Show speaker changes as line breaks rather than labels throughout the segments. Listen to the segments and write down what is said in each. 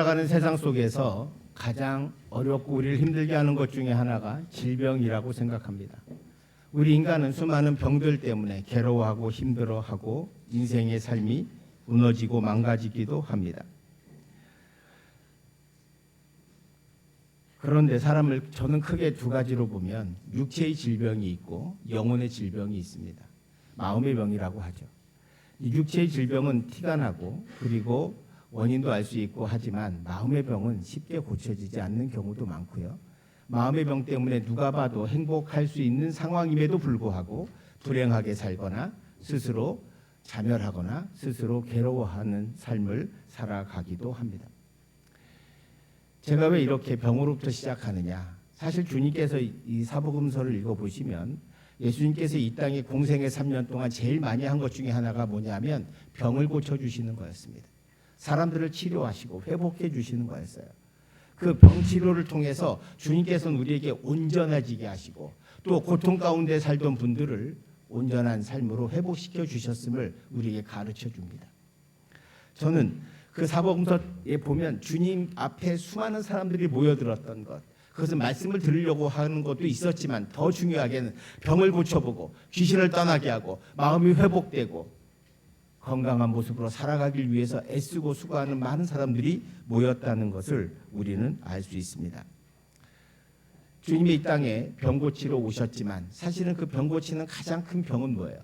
살아가는 세상 속에서 가장 어렵고 우리를 힘들게 하는 것 중에 하나가 질병이라고 생각합니다. 우리 인간은 수많은 병들 때문에 괴로워하고 힘들어하고 인생의 삶이 무너지고 망가지기도 합니다. 그런데 사람을 저는 크게 두 가지로 보면 육체의 질병이 있고 영혼의 질병이 있습니다. 마음의 병이라고 하죠. 이 육체의 질병은 티가 나고 그리고 원인도 알 수 있고 하지만 마음의 병은 쉽게 고쳐지지 않는 경우도 많고요. 마음의 병 때문에 누가 봐도 행복할 수 있는 상황임에도 불구하고 불행하게 살거나 스스로 자멸하거나 스스로 괴로워하는 삶을 살아가기도 합니다. 제가 왜 이렇게 병으로부터 시작하느냐? 사실 주님께서 이 사복음서를 읽어보시면 예수님께서 이 땅에 공생의 3년 동안 제일 많이 한 것 중에 하나가 뭐냐면 병을 고쳐주시는 거였습니다. 사람들을 치료하시고 회복해 주시는 거였어요. 그 병 치료를 통해서 주님께서는 우리에게 온전해지게 하시고 또 고통 가운데 살던 분들을 온전한 삶으로 회복시켜 주셨음을 우리에게 가르쳐 줍니다. 저는 그 사복음서에 보면 주님 앞에 수많은 사람들이 모여들었던 것, 그것은 말씀을 들으려고 하는 것도 있었지만 더 중요하게는 병을 고쳐보고 귀신을 떠나게 하고 마음이 회복되고 건강한 모습으로 살아가길 위해서 애쓰고 수고하는 많은 사람들이 모였다는 것을 우리는 알 수 있습니다. 주님이 이 땅에 병 고치러 오셨지만 사실은 그 병 고치는 가장 큰 병은 뭐예요?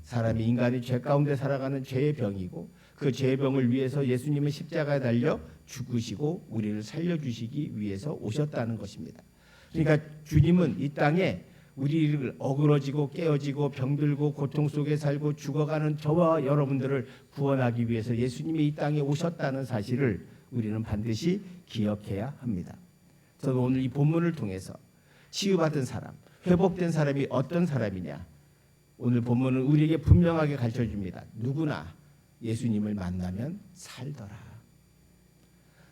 사람이 인간이 죄 가운데 살아가는 죄의 병이고 그 죄의 병을 위해서 예수님은 십자가에 달려 죽으시고 우리를 살려주시기 위해서 오셨다는 것입니다. 그러니까 주님은 이 땅에 우리를 어그러지고 깨어지고 병들고 고통 속에 살고 죽어가는 저와 여러분들을 구원하기 위해서 예수님이 이 땅에 오셨다는 사실을 우리는 반드시 기억해야 합니다. 저는 오늘 이 본문을 통해서 치유받은 사람, 회복된 사람이 어떤 사람이냐? 오늘 본문은 우리에게 분명하게 가르쳐줍니다. 누구나 예수님을 만나면 살더라.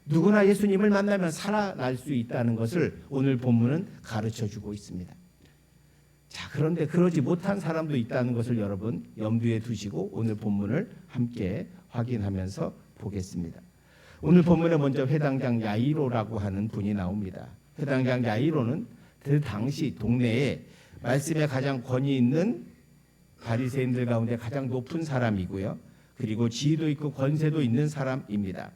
누구나 예수님을 만나면 살아날 수 있다는 것을 오늘 본문은 가르쳐주고 있습니다. 자, 그런데 그러지 못한 사람도 있다는 것을 여러분 염두에 두시고 오늘 본문을 함께 확인하면서 보겠습니다. 오늘 본문에 먼저 회당장 야이로라고 하는 분이 나옵니다. 회당장 야이로는 그 당시 동네에 말씀에 가장 권위 있는 바리새인들 가운데 가장 높은 사람이고요. 그리고 지위도 있고 권세도 있는 사람입니다.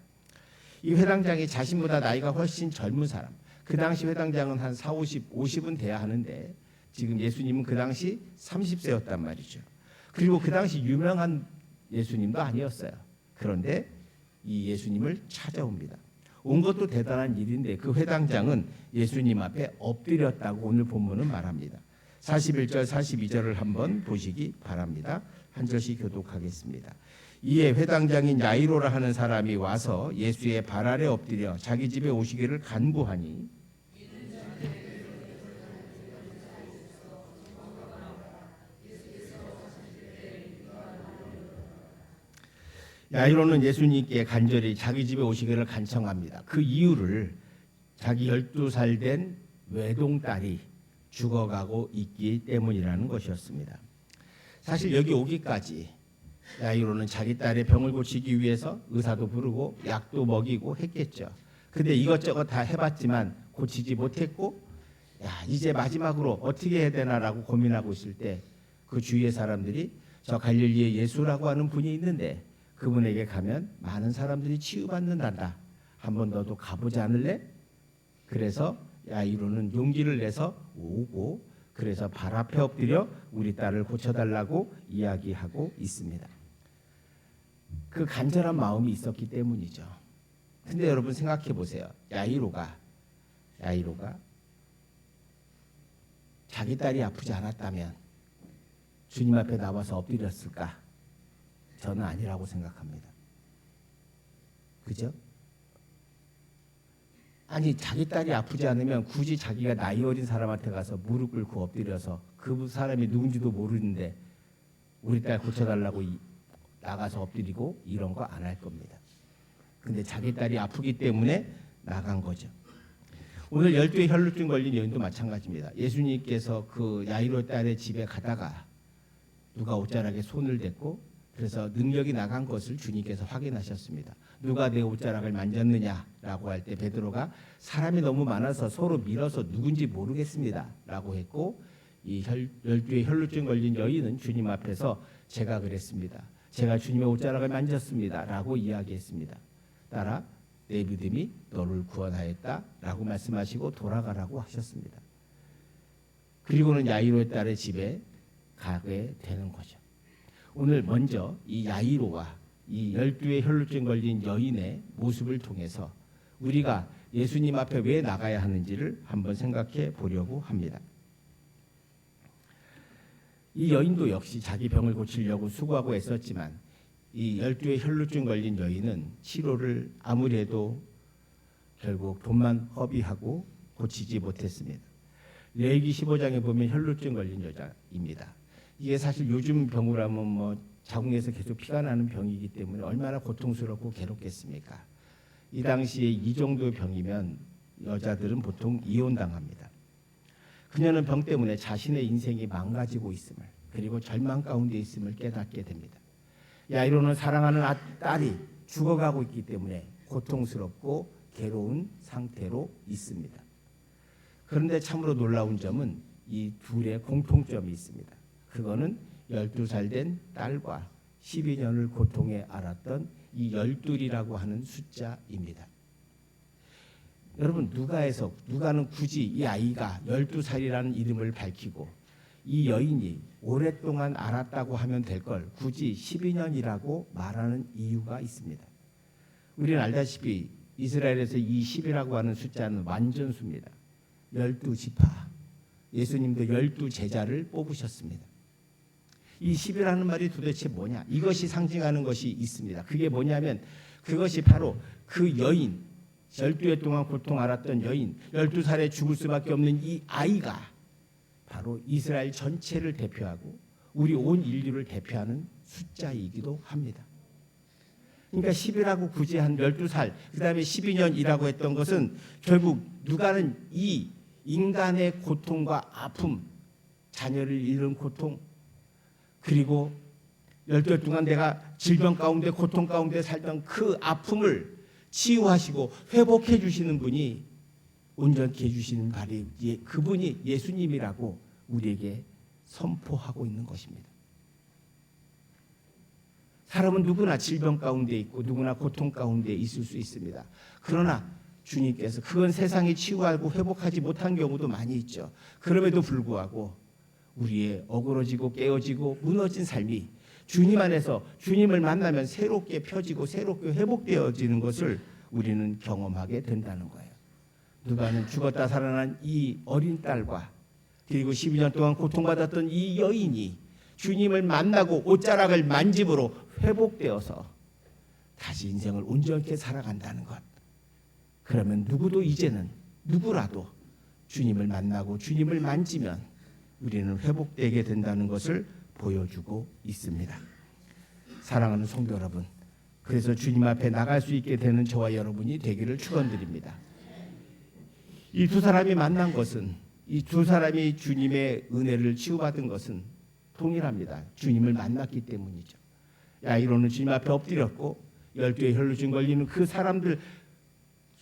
이 회당장이 자신보다 나이가 훨씬 젊은 사람. 그 당시 회당장은 한 50은 돼야 하는데 지금 예수님은 그 당시 30세였단 말이죠. 그리고 그 당시 유명한 예수님도 아니었어요. 그런데 이 예수님을 찾아옵니다. 온 것도 대단한 일인데 그 회당장은 예수님 앞에 엎드렸다고 오늘 본문은 말합니다. 41절 42절을 한번 보시기 바랍니다. 한 절씩 교독하겠습니다. 이에 회당장인 야이로라 하는 사람이 와서 예수의 발 아래 엎드려 자기 집에 오시기를 간구하니 야이로는 예수님께 간절히 자기 집에 오시기를 간청합니다. 그 이유를 자기 12살 된 외동딸이 죽어가고 있기 때문이라는 것이었습니다. 사실 여기 오기까지 야이로는 자기 딸의 병을 고치기 위해서 의사도 부르고 약도 먹이고 했겠죠. 근데 이것저것 다 해봤지만 고치지 못했고 이제 마지막으로 어떻게 해야 되나라고 고민하고 있을 때 그 주위의 사람들이 저 갈릴리의 예수라고 하는 분이 있는데 그분에게 가면 많은 사람들이 치유받는단다. 한번 너도 가보지 않을래? 그래서 야이로는 용기를 내서 오고 그래서 발 앞에 엎드려 우리 딸을 고쳐달라고 이야기하고 있습니다. 그 간절한 마음이 있었기 때문이죠. 근데 여러분 생각해 보세요. 야이로가 자기 딸이 아프지 않았다면 주님 앞에 나와서 엎드렸을까? 저는 아니라고 생각합니다. 그죠? 아니 자기 딸이 아프지 않으면 굳이 자기가 나이 어린 사람한테 가서 무릎 꿇고 엎드려서 그 사람이 누군지도 모르는데 우리 딸 고쳐달라고 나가서 엎드리고 이런 거 안 할 겁니다. 근데 자기 딸이 아프기 때문에 나간 거죠. 오늘 12의 혈루증 걸린 여인도 마찬가지입니다. 예수님께서 그 야이로 딸의 집에 가다가 누가 옷자락에 손을 댔고 그래서 능력이 나간 것을 주님께서 확인하셨습니다. 누가 내 옷자락을 만졌느냐라고 할 때 베드로가 사람이 너무 많아서 서로 밀어서 누군지 모르겠습니다 라고 했고, 이 12의 혈루증 걸린 여인은 주님 앞에서 제가 그랬습니다. 제가 주님의 옷자락을 만졌습니다 라고 이야기했습니다. 따라 내 믿음이 너를 구원하였다 라고 말씀하시고 돌아가라고 하셨습니다. 그리고는 야이로의 딸의 집에 가게 되는 거죠. 오늘 먼저 이 야이로와 이 12의 혈루증 걸린 여인의 모습을 통해서 우리가 예수님 앞에 왜 나가야 하는지를 한번 생각해 보려고 합니다. 이 여인도 역시 자기 병을 고치려고 수고하고 애썼지만 이 12의 혈루증 걸린 여인은 치료를 아무리 해도 결국 돈만 허비하고 고치지 못했습니다. 레위기 15장에 보면 혈루증 걸린 여자입니다. 이게 사실 요즘 병으로 하면 자궁에서 계속 피가 나는 병이기 때문에 얼마나 고통스럽고 괴롭겠습니까? 이 당시에 이 정도 병이면 여자들은 보통 이혼당합니다. 그녀는 병 때문에 자신의 인생이 망가지고 있음을, 그리고 절망 가운데 있음을 깨닫게 됩니다. 야이로는 사랑하는 딸이 죽어가고 있기 때문에 고통스럽고 괴로운 상태로 있습니다. 그런데 참으로 놀라운 점은 이 둘의 공통점이 있습니다. 그거는 12살 된 딸과 12년을 고통에 앓았던 이 12이라고 하는 숫자입니다. 여러분, 누가는 굳이 이 아이가 12살이라는 이름을 밝히고 이 여인이 오랫동안 앓았다고 하면 될 걸 굳이 12년이라고 말하는 이유가 있습니다. 우리는 알다시피 이스라엘에서 이 10이라고 하는 숫자는 완전수입니다. 12지파, 예수님도 12제자를 뽑으셨습니다. 이 10이라는 말이 도대체 뭐냐? 이것이 상징하는 것이 있습니다. 그게 뭐냐면 그것이 바로 그 여인, 12해 동안 고통 앓았던 여인, 12살에 죽을 수밖에 없는 이 아이가 바로 이스라엘 전체를 대표하고 우리 온 인류를 대표하는 숫자이기도 합니다. 그러니까 10이라고 굳이 한 12살, 그 다음에 12년이라고 했던 것은 결국 누가는 이 인간의 고통과 아픔, 자녀를 잃은 고통, 그리고 12달 동안 내가 질병 가운데 고통 가운데 살던 그 아픔을 치유하시고 회복해 주시는 분이, 온전케 해주시는 그분이 예수님이라고 우리에게 선포하고 있는 것입니다. 사람은 누구나 질병 가운데 있고 누구나 고통 가운데 있을 수 있습니다. 그러나 주님께서 그건 세상이 치유하고 회복하지 못한 경우도 많이 있죠. 그럼에도 불구하고 우리의 어그러지고 깨어지고 무너진 삶이 주님 안에서 주님을 만나면 새롭게 펴지고 새롭게 회복되어지는 것을 우리는 경험하게 된다는 거예요. 누가는 죽었다 살아난 이 어린 딸과 그리고 12년 동안 고통받았던 이 여인이 주님을 만나고 옷자락을 만짐으로 회복되어서 다시 인생을 온전케 살아간다는 것. 그러면 누구도 이제는 누구라도 주님을 만나고 주님을 만지면 우리는 회복되게 된다는 것을 보여주고 있습니다. 사랑하는 성도 여러분, 그래서 주님 앞에 나갈 수 있게 되는 저와 여러분이 되기를 축원드립니다. 이 두 사람이 만난 것은, 이 두 사람이 주님의 은혜를 치유받은 것은 동일합니다. 주님을 만났기 때문이죠. 야이로는 주님 앞에 엎드렸고 12의 혈루증 걸리는 그 사람들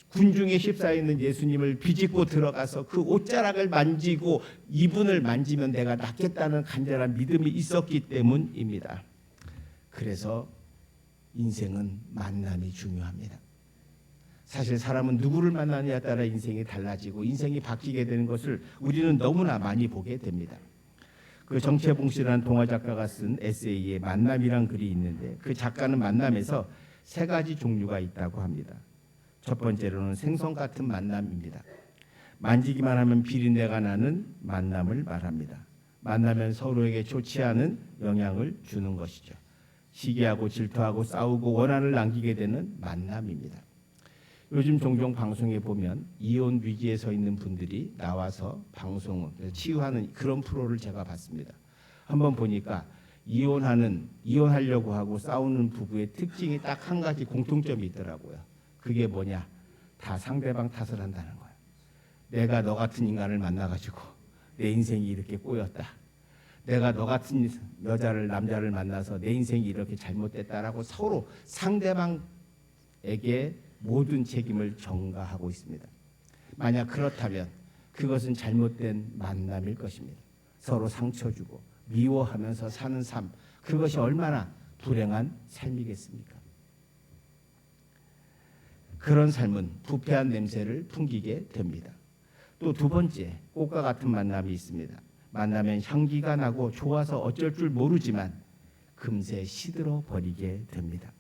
군중에 휩싸여 있는 예수님을 비집고 들어가서 그 옷자락을 만지고 이분을 만지면 내가 낫겠다는 간절한 믿음이 있었기 때문입니다. 그래서 인생은 만남이 중요합니다. 사실 사람은 누구를 만나느냐에 따라 인생이 달라지고 인생이 바뀌게 되는 것을 우리는 너무나 많이 보게 됩니다. 그 정채봉 씨라는 동화 작가가 쓴 에세이에 만남이란 글이 있는데 그 작가는 만남에서 세 가지 종류가 있다고 합니다. 첫 번째로는 생선 같은 만남입니다. 만지기만 하면 비린내가 나는 만남을 말합니다. 만나면 서로에게 좋지 않은 영향을 주는 것이죠. 시기하고 질투하고 싸우고 원한을 남기게 되는 만남입니다. 요즘 종종 방송에 보면 이혼 위기에 서 있는 분들이 나와서 방송을 치유하는 그런 프로를 제가 봤습니다. 한번 보니까 이혼하려고 하고 싸우는 부부의 특징이 딱 한 가지 공통점이 있더라고요. 그게 뭐냐? 다 상대방 탓을 한다는 거예요. 내가 너 같은 인간을 만나가지고 내 인생이 이렇게 꼬였다. 내가 너 같은 여자를 남자를 만나서 내 인생이 이렇게 잘못됐다라고 서로 상대방에게 모든 책임을 전가하고 있습니다. 만약 그렇다면 그것은 잘못된 만남일 것입니다. 서로 상처 주고 미워하면서 사는 삶, 그것이 얼마나 불행한 삶이겠습니까? 그런 삶은 부패한 냄새를 풍기게 됩니다. 또 두 번째, 꽃과 같은 만남이 있습니다. 만나면 향기가 나고 좋아서 어쩔 줄 모르지만 금세 시들어 버리게 됩니다.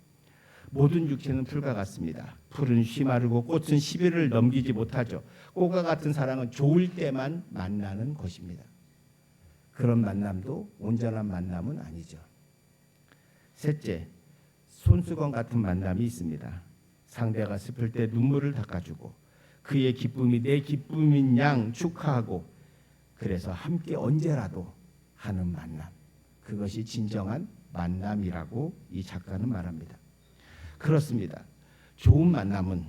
모든 육체는 풀과 같습니다. 풀은 쉬마르고 꽃은 10일을 넘기지 못하죠. 꽃과 같은 사랑은 좋을 때만 만나는 것입니다. 그런 만남도 온전한 만남은 아니죠. 셋째, 손수건 같은 만남이 있습니다. 상대가 슬플 때 눈물을 닦아주고 그의 기쁨이 내 기쁨인 양 축하하고 그래서 함께 언제라도 하는 만남. 그것이 진정한 만남이라고 이 작가는 말합니다. 그렇습니다. 좋은 만남은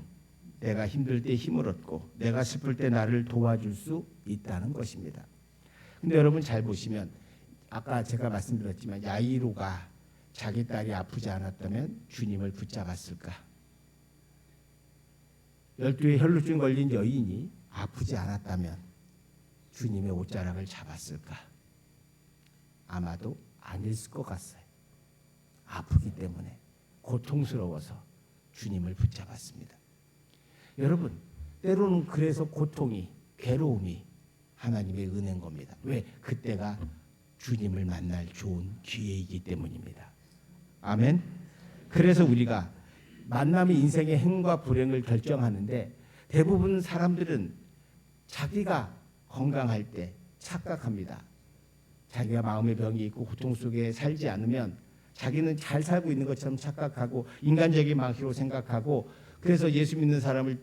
내가 힘들 때 힘을 얻고 내가 슬플 때 나를 도와줄 수 있다는 것입니다. 근데 여러분 잘 보시면 아까 제가 말씀드렸지만 야이로가 자기 딸이 아프지 않았다면 주님을 붙잡았을까? 12의 혈루증 걸린 여인이 아프지 않았다면 주님의 옷자락을 잡았을까? 아마도 아니었을 것 같아요. 아프기 때문에 고통스러워서 주님을 붙잡았습니다. 여러분, 때로는 그래서 고통이, 괴로움이 하나님의 은혜인 겁니다. 왜? 그때가 주님을 만날 좋은 기회이기 때문입니다. 아멘. 그래서 우리가 만남이 인생의 행과 불행을 결정하는데 대부분 사람들은 자기가 건강할 때 착각합니다. 자기가 마음의 병이 있고 고통 속에 살지 않으면 자기는 잘 살고 있는 것처럼 착각하고 인간적인 방식으로 생각하고 그래서 예수 믿는 사람을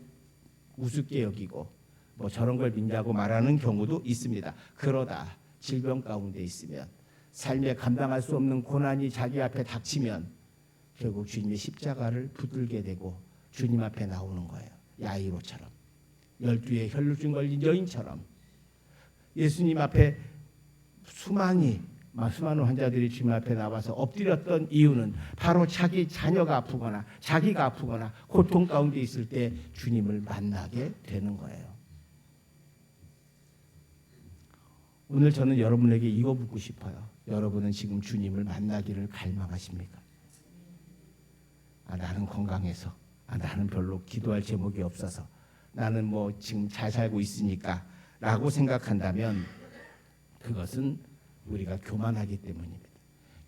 우습게 여기고 뭐 저런 걸 믿냐고 말하는 경우도 있습니다. 그러다 질병 가운데 있으면 삶에 감당할 수 없는 고난이 자기 앞에 닥치면 결국 주님의 십자가를 붙들게 되고 주님 앞에 나오는 거예요. 야이로처럼 12의 혈루증 걸린 여인처럼 예수님 앞에 수많은 환자들이 주님 앞에 나와서 엎드렸던 이유는 바로 자기 자녀가 아프거나 자기가 아프거나 고통 가운데 있을 때 주님을 만나게 되는 거예요. 오늘 저는 여러분에게 이거 묻고 싶어요. 여러분은 지금 주님을 만나기를 갈망하십니까? 나는 건강해서, 나는 별로 기도할 제목이 없어서, 나는 뭐 지금 잘 살고 있으니까 라고 생각한다면 그것은 우리가 교만하기 때문입니다.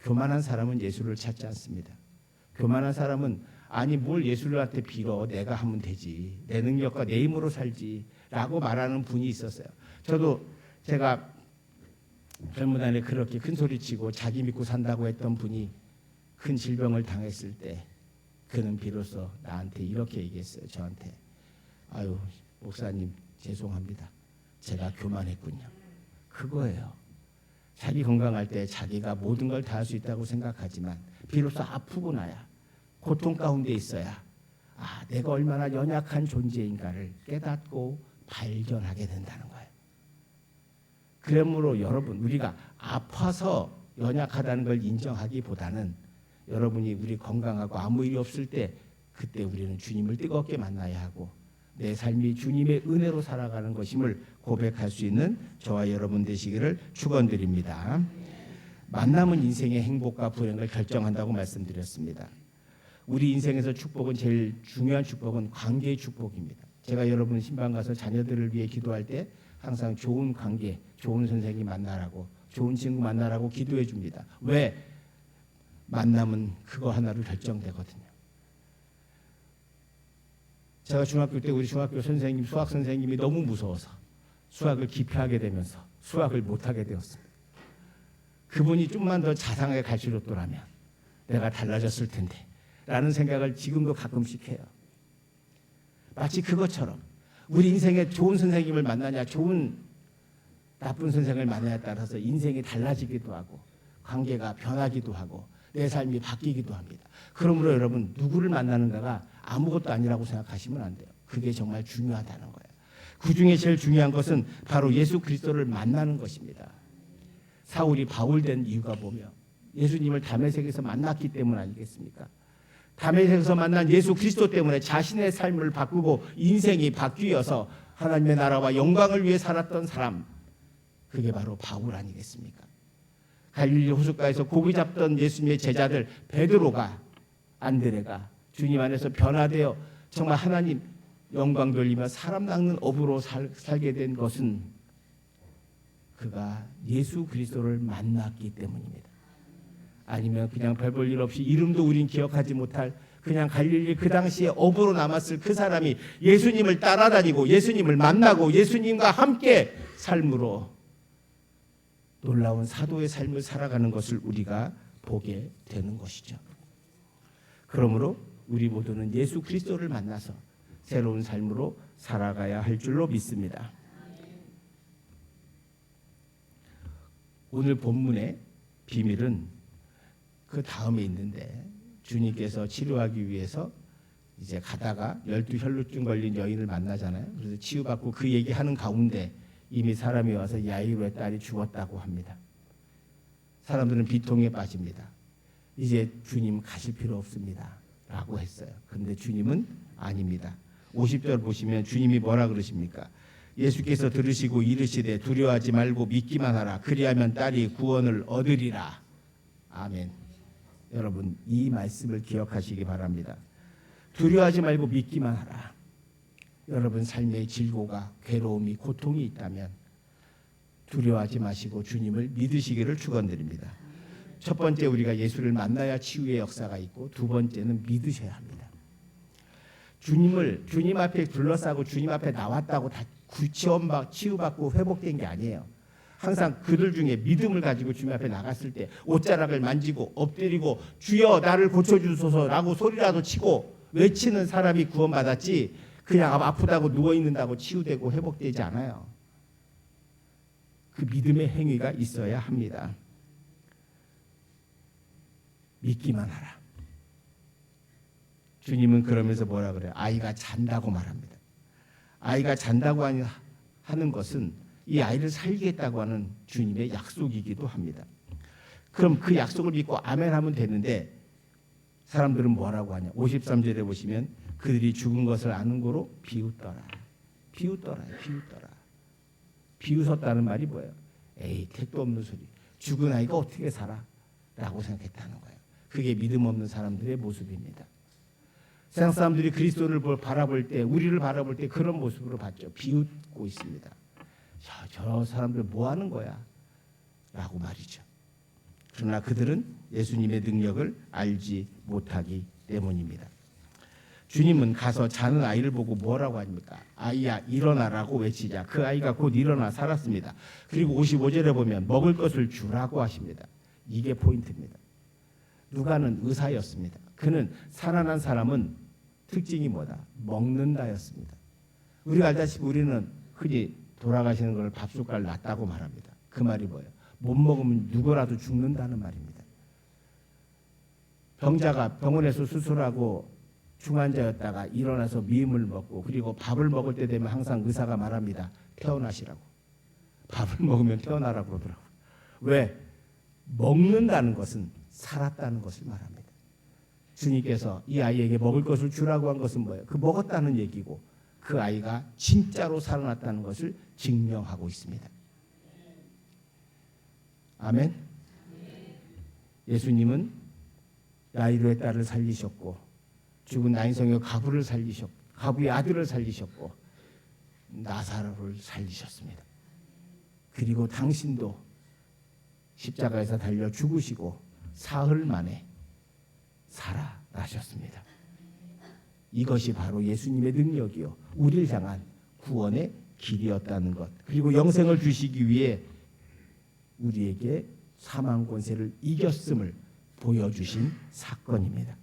교만한 사람은 예수를 찾지 않습니다. 교만한 사람은 뭘 예수한테 빌어, 내가 하면 되지, 내 능력과 내 힘으로 살지 라고 말하는 분이 있었어요. 제가 젊은 날에 그렇게 큰 소리치고 자기 믿고 산다고 했던 분이 큰 질병을 당했을 때 그는 비로소 나한테 이렇게 얘기했어요. 저한테 아유 목사님 죄송합니다. 제가 교만했군요. 그거예요. 자기 건강할 때 자기가 모든 걸 다 할 수 있다고 생각하지만 비로소 아프고 나야 고통 가운데 있어야 내가 얼마나 연약한 존재인가를 깨닫고 발견하게 된다는 거예요. 그러므로 여러분 우리가 아파서 연약하다는 걸 인정하기보다는 여러분이 우리 건강하고 아무 일이 없을 때 그때 우리는 주님을 뜨겁게 만나야 하고 내 삶이 주님의 은혜로 살아가는 것임을 고백할 수 있는 저와 여러분 되시기를 축원드립니다. 만남은 인생의 행복과 불행을 결정한다고 말씀드렸습니다. 우리 인생에서 축복은 제일 중요한 축복은 관계의 축복입니다. 제가 여러분 신방 가서 자녀들을 위해 기도할 때 항상 좋은 관계, 좋은 선생님 만나라고, 좋은 친구 만나라고 기도해 줍니다. 왜? 만남은 그거 하나로 결정되거든요. 제가 중학교 때 우리 중학교 선생님, 수학 선생님이 너무 무서워서 수학을 기피하게 되면서 수학을 못하게 되었습니다. 그분이 좀만 더 자상하게 가르쳐줬더라면 내가 달라졌을 텐데 라는 생각을 지금도 가끔씩 해요. 마치 그것처럼 우리 인생에 좋은 선생님을 만나냐 나쁜 선생을 만나냐에 따라서 인생이 달라지기도 하고 관계가 변하기도 하고 내 삶이 바뀌기도 합니다. 그러므로 여러분 누구를 만나는가가 아무것도 아니라고 생각하시면 안 돼요. 그게 정말 중요하다는 거예요. 그중에 제일 중요한 것은 바로 예수 그리스도를 만나는 것입니다. 사울이 바울 된 이유가 뭐며 예수님을 다메섹에서 만났기 때문 아니겠습니까? 다메섹에서 만난 예수 그리스도 때문에 자신의 삶을 바꾸고 인생이 바뀌어서 하나님의 나라와 영광을 위해 살았던 사람, 그게 바로 바울 아니겠습니까? 갈릴리 호숫가에서 고기 잡던 예수님의 제자들 베드로가, 안드레가 주님 안에서 변화되어 정말 하나님 영광 돌리며 사람 낚는 업으로 살게 된 것은 그가 예수 그리스도를 만났기 때문입니다. 아니면 그냥 별 볼 일 없이 이름도 우린 기억하지 못할 그냥 갈릴리 그 당시에 업으로 남았을 그 사람이 예수님을 따라다니고 예수님을 만나고 예수님과 함께 삶으로 놀라운 사도의 삶을 살아가는 것을 우리가 보게 되는 것이죠. 그러므로 우리 모두는 예수 그리스도를 만나서 새로운 삶으로 살아가야 할 줄로 믿습니다. 오늘 본문의 비밀은 그 다음에 있는데, 주님께서 치료하기 위해서 이제 가다가 12혈루증 걸린 여인을 만나잖아요. 그래서 치유받고 그 얘기하는 가운데 이미 사람이 와서 야이로의 딸이 죽었다고 합니다. 사람들은 비통에 빠집니다. 이제 주님 가실 필요 없습니다 라고 했어요. 그런데 주님은 아닙니다. 50절 보시면 주님이 뭐라 그러십니까? 예수께서 들으시고 이르시되 두려워하지 말고 믿기만 하라. 그리하면 딸이 구원을 얻으리라. 아멘. 여러분, 이 말씀을 기억하시기 바랍니다. 두려워하지 말고 믿기만 하라. 여러분 삶의 질고가, 괴로움이, 고통이 있다면 두려워하지 마시고 주님을 믿으시기를 축원드립니다. 첫 번째, 우리가 예수를 만나야 치유의 역사가 있고, 두 번째는 믿으셔야 합니다. 주님 앞에 둘러싸고 주님 앞에 나왔다고 다 치유받고 회복된 게 아니에요. 항상 그들 중에 믿음을 가지고 주님 앞에 나갔을 때 옷자락을 만지고 엎드리고 주여 나를 고쳐주소서라고 소리라도 치고 외치는 사람이 구원받았지, 그냥 아프다고 누워있는다고 치유되고 회복되지 않아요. 그 믿음의 행위가 있어야 합니다. 믿기만 하라. 주님은 그러면서 뭐라 그래요? 아이가 잔다고 말합니다. 아이가 잔다고 하는 것은 이 아이를 살리겠다고 하는 주님의 약속이기도 합니다. 그럼 그 약속을 믿고 아멘 하면 되는데, 사람들은 뭐라고 하냐? 53절에 보시면 그들이 죽은 것을 아는 고로 비웃더라. 비웃더라요. 비웃더라. 비웃었다는 말이 뭐예요? 에이, 택도 없는 소리. 죽은 아이가 어떻게 살아? 라고 생각했다는 거예요. 그게 믿음 없는 사람들의 모습입니다. 세상 사람들이 그리스도를 바라볼 때, 우리를 바라볼 때 그런 모습으로 봤죠. 비웃고 있습니다. 저 사람들 뭐 하는 거야? 라고 말이죠. 그러나 그들은 예수님의 능력을 알지 못하기 때문입니다. 주님은 가서 자는 아이를 보고 뭐라고 합니까? 아이야 일어나라고 외치자 그 아이가 곧 일어나 살았습니다. 그리고 55절에 보면 먹을 것을 주라고 하십니다. 이게 포인트입니다. 누가는 의사였습니다. 그는 살아난 사람은 특징이 뭐다? 먹는다였습니다. 우리가 알다시피 우리는 흔히 돌아가시는 걸 밥숟갈 놨다고 말합니다. 그 말이 뭐예요? 못 먹으면 누구라도 죽는다는 말입니다. 병자가 병원에서 수술하고 중환자였다가 일어나서 미음을 먹고 그리고 밥을 먹을 때 되면 항상 의사가 말합니다. 태어나시라고. 밥을 먹으면 태어나라고 그러더라고요. 왜? 먹는다는 것은 살았다는 것을 말합니다. 주님께서 이 아이에게 먹을 것을 주라고 한 것은 뭐예요? 그 먹었다는 얘기고 그 아이가 진짜로 살아났다는 것을 증명하고 있습니다. 아멘. 예수님은 야이로의 딸을 살리셨고 죽은 나인성의 가부를 살리셨고 가부의 아들을 살리셨고 나사로를 살리셨습니다. 그리고 당신도 십자가에서 달려 죽으시고 사흘 만에 살아나셨습니다. 이것이 바로 예수님의 능력이요 우리를 향한 구원의 길이었다는 것, 그리고 영생을 주시기 위해 우리에게 사망 권세를 이겼음을 보여주신 사건입니다.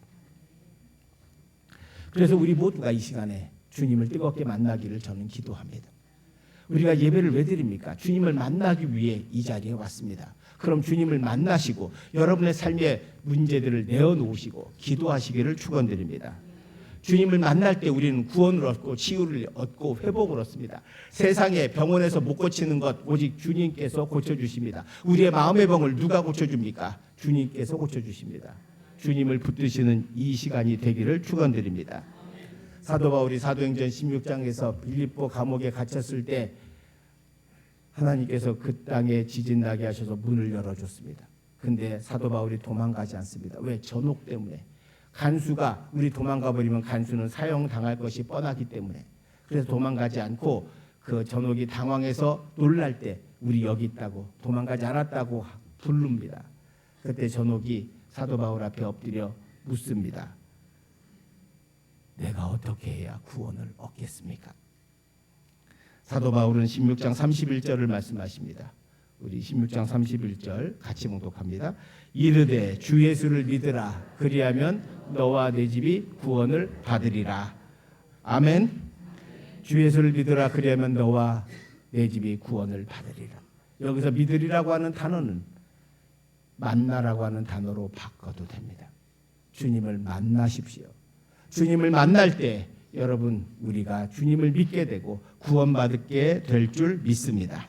그래서 우리 모두가 이 시간에 주님을 뜨겁게 만나기를 저는 기도합니다. 우리가 예배를 왜 드립니까? 주님을 만나기 위해 이 자리에 왔습니다. 그럼 주님을 만나시고 여러분의 삶의 문제들을 내어놓으시고 기도하시기를 축원드립니다. 주님을 만날 때 우리는 구원을 얻고 치유를 얻고 회복을 얻습니다. 세상에 병원에서 못 고치는 것 오직 주님께서 고쳐주십니다. 우리의 마음의 병을 누가 고쳐줍니까? 주님께서 고쳐주십니다. 주님을 붙드시는 이 시간이 되기를 축원드립니다. 사도 바울이 사도행전 16장에서 빌립보 감옥에 갇혔을 때 하나님께서 그 땅에 지진 나게 하셔서 문을 열어줬습니다. 근데 사도 바울이 도망가지 않습니다. 왜? 전옥 때문에. 간수가 우리 도망가 버리면 간수는 사형당할 것이 뻔하기 때문에. 그래서 도망가지 않고 그 전옥이 당황해서 놀랄 때 우리 여기 있다고 도망가지 않았다고 부릅니다. 그때 전옥이 사도 바울 앞에 엎드려 묻습니다. 내가 어떻게 해야 구원을 얻겠습니까? 사도 바울은 16장 31절을 말씀하십니다. 우리 16장 31절 같이 봉독합니다. 이르되 주 예수를 믿으라. 그리하면 너와 내 집이 구원을 받으리라. 아멘. 주 예수를 믿으라. 그리하면 너와 내 집이 구원을 받으리라. 여기서 믿으리라고 하는 단어는 만나라고 하는 단어로 바꿔도 됩니다. 주님을 만나십시오. 주님을 만날 때 여러분 우리가 주님을 믿게 되고 구원받게 될 줄 믿습니다.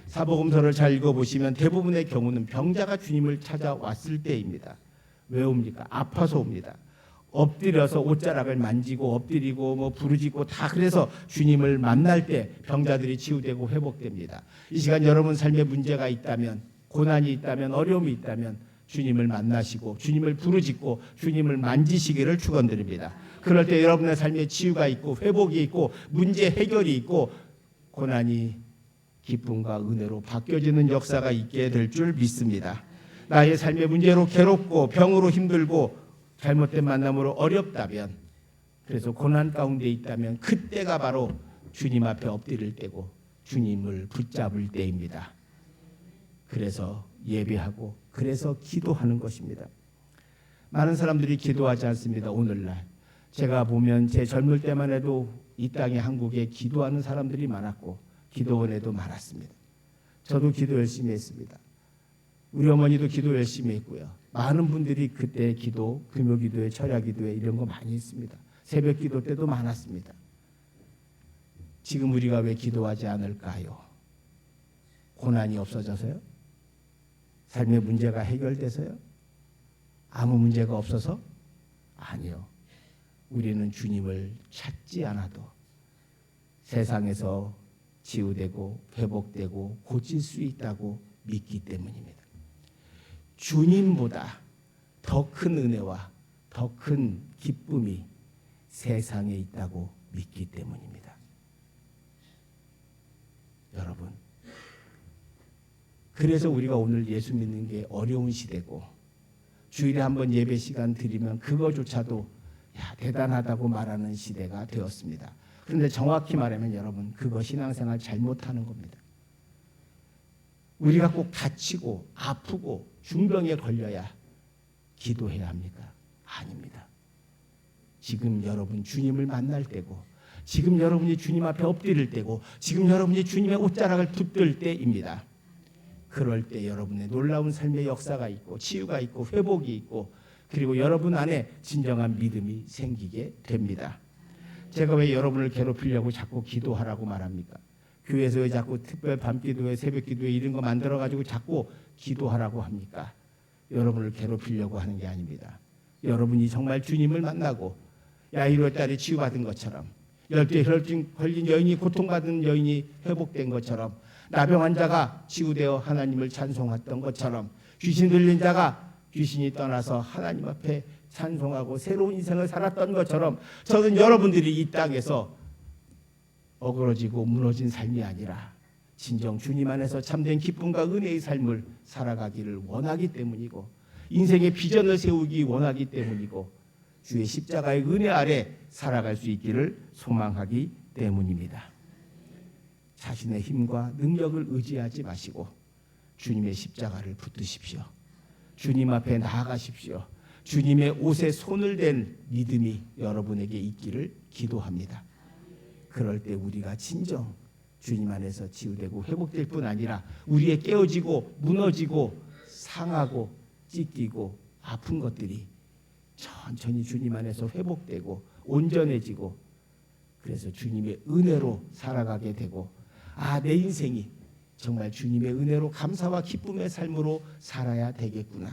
사복음서를 잘 읽어보시면 대부분의 경우는 병자가 주님을 찾아왔을 때입니다. 왜 옵니까? 아파서 옵니다. 엎드려서 옷자락을 만지고 엎드리고 부르짖고 다 그래서 주님을 만날 때 병자들이 치유되고 회복됩니다. 이 시간 여러분 삶에 문제가 있다면, 고난이 있다면, 어려움이 있다면 주님을 만나시고 주님을 부르짖고 주님을 만지시기를 축원드립니다. 그럴 때 여러분의 삶에 치유가 있고 회복이 있고 문제 해결이 있고 고난이 기쁨과 은혜로 바뀌어지는 역사가 있게 될 줄 믿습니다. 나의 삶의 문제로 괴롭고 병으로 힘들고 잘못된 만남으로 어렵다면, 그래서 고난 가운데 있다면 그때가 바로 주님 앞에 엎드릴 때고 주님을 붙잡을 때입니다. 그래서 예배하고 그래서 기도하는 것입니다. 많은 사람들이 기도하지 않습니다. 오늘날 제가 보면 제 젊을 때만 해도 이 땅에 한국에 기도하는 사람들이 많았고 기도원에도 많았습니다. 저도 기도 열심히 했습니다. 우리 어머니도 기도 열심히 했고요. 많은 분들이 그때 기도, 금요기도회, 철야기도회 이런 거 많이 했습니다. 새벽 기도 때도 많았습니다. 지금 우리가 왜 기도하지 않을까요? 고난이 없어져서요? 삶의 문제가 해결돼서요? 아무 문제가 없어서? 아니요. 우리는 주님을 찾지 않아도 세상에서 치유되고 회복되고 고칠 수 있다고 믿기 때문입니다. 주님보다 더 큰 은혜와 더 큰 기쁨이 세상에 있다고 믿기 때문입니다. 여러분, 그래서 우리가 오늘 예수 믿는 게 어려운 시대고 주일에 한번 예배 시간 드리면 그거조차도 대단하다고 말하는 시대가 되었습니다. 그런데 정확히 말하면 여러분, 그거 신앙생활 잘못하는 겁니다. 우리가 꼭 다치고 아프고 중병에 걸려야 기도해야 합니까? 아닙니다. 지금 여러분 주님을 만날 때고, 지금 여러분이 주님 앞에 엎드릴 때고, 지금 여러분이 주님의 옷자락을 붙들 때입니다. 그럴 때 여러분의 놀라운 삶의 역사가 있고 치유가 있고 회복이 있고 그리고 여러분 안에 진정한 믿음이 생기게 됩니다. 제가 왜 여러분을 괴롭히려고 자꾸 기도하라고 말합니까? 교회에서 왜 자꾸 특별 밤기도회, 새벽기도회 이런 거 만들어가지고 자꾸 기도하라고 합니까? 여러분을 괴롭히려고 하는 게 아닙니다. 여러분이 정말 주님을 만나고 야이로의 딸이 치유받은 것처럼, 열대 혈증 걸린 여인이 고통받은 여인이 회복된 것처럼, 나병 환자가 치유되어 하나님을 찬송했던 것처럼, 귀신 들린 자가 귀신이 떠나서 하나님 앞에 찬송하고 새로운 인생을 살았던 것처럼 저는 여러분들이 이 땅에서 어그러지고 무너진 삶이 아니라 진정 주님 안에서 참된 기쁨과 은혜의 삶을 살아가기를 원하기 때문이고 인생의 비전을 세우기 원하기 때문이고 주의 십자가의 은혜 아래 살아갈 수 있기를 소망하기 때문입니다. 자신의 힘과 능력을 의지하지 마시고 주님의 십자가를 붙드십시오. 주님 앞에 나아가십시오. 주님의 옷에 손을 댄 믿음이 여러분에게 있기를 기도합니다. 그럴 때 우리가 진정 주님 안에서 치유되고 회복될 뿐 아니라 우리의 깨어지고 무너지고 상하고 찢기고 아픈 것들이 천천히 주님 안에서 회복되고 온전해지고 그래서 주님의 은혜로 살아가게 되고 내 인생이 정말 주님의 은혜로 감사와 기쁨의 삶으로 살아야 되겠구나.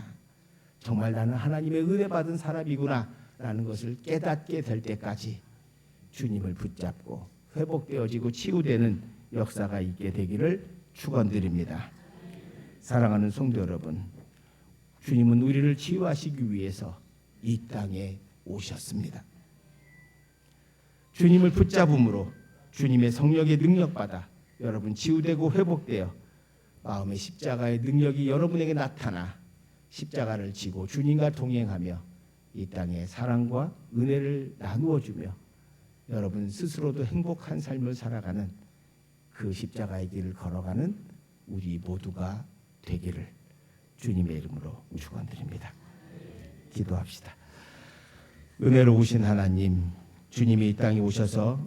정말 나는 하나님의 은혜 받은 사람이구나 라는 것을 깨닫게 될 때까지 주님을 붙잡고 회복되어지고 치유되는 역사가 있게 되기를 축원드립니다. 사랑하는 성도 여러분, 주님은 우리를 치유하시기 위해서 이 땅에 오셨습니다. 주님을 붙잡음으로 주님의 성령의 능력받아 여러분 치유되고 회복되어 마음의 십자가의 능력이 여러분에게 나타나 십자가를 지고 주님과 동행하며 이 땅에 사랑과 은혜를 나누어 주며 여러분 스스로도 행복한 삶을 살아가는 그 십자가의 길을 걸어가는 우리 모두가 되기를 주님의 이름으로 축원드립니다. 기도합시다. 은혜로우신 하나님, 주님이 이 땅에 오셔서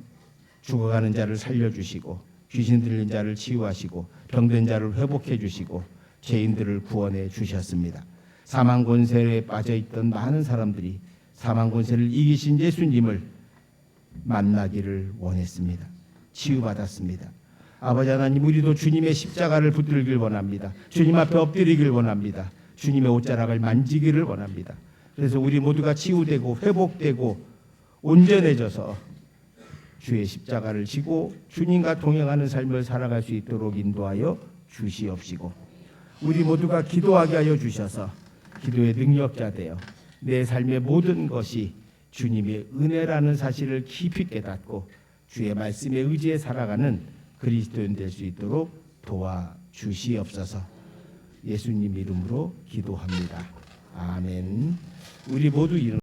죽어가는 자를 살려주시고 귀신 들린 자를 치유하시고 병든 자를 회복해 주시고 죄인들을 구원해 주셨습니다. 사망 권세에 빠져있던 많은 사람들이 사망 권세를 이기신 예수님을 만나기를 원했습니다. 치유받았습니다. 아버지 하나님, 우리도 주님의 십자가를 붙들길 원합니다. 주님 앞에 엎드리길 원합니다. 주님의 옷자락을 만지기를 원합니다. 그래서 우리 모두가 치유되고 회복되고 온전해져서 주의 십자가를 지고 주님과 동행하는 삶을 살아갈 수 있도록 인도하여 주시옵시고 우리 모두가 기도하게 하여 주셔서 기도의 능력자 되어 내 삶의 모든 것이 주님의 은혜라는 사실을 깊이 깨닫고 주의 말씀에 의지해 살아가는 그리스도인 될 수 있도록 도와주시옵소서. 예수님 이름으로 기도합니다. 아멘. 우리 모두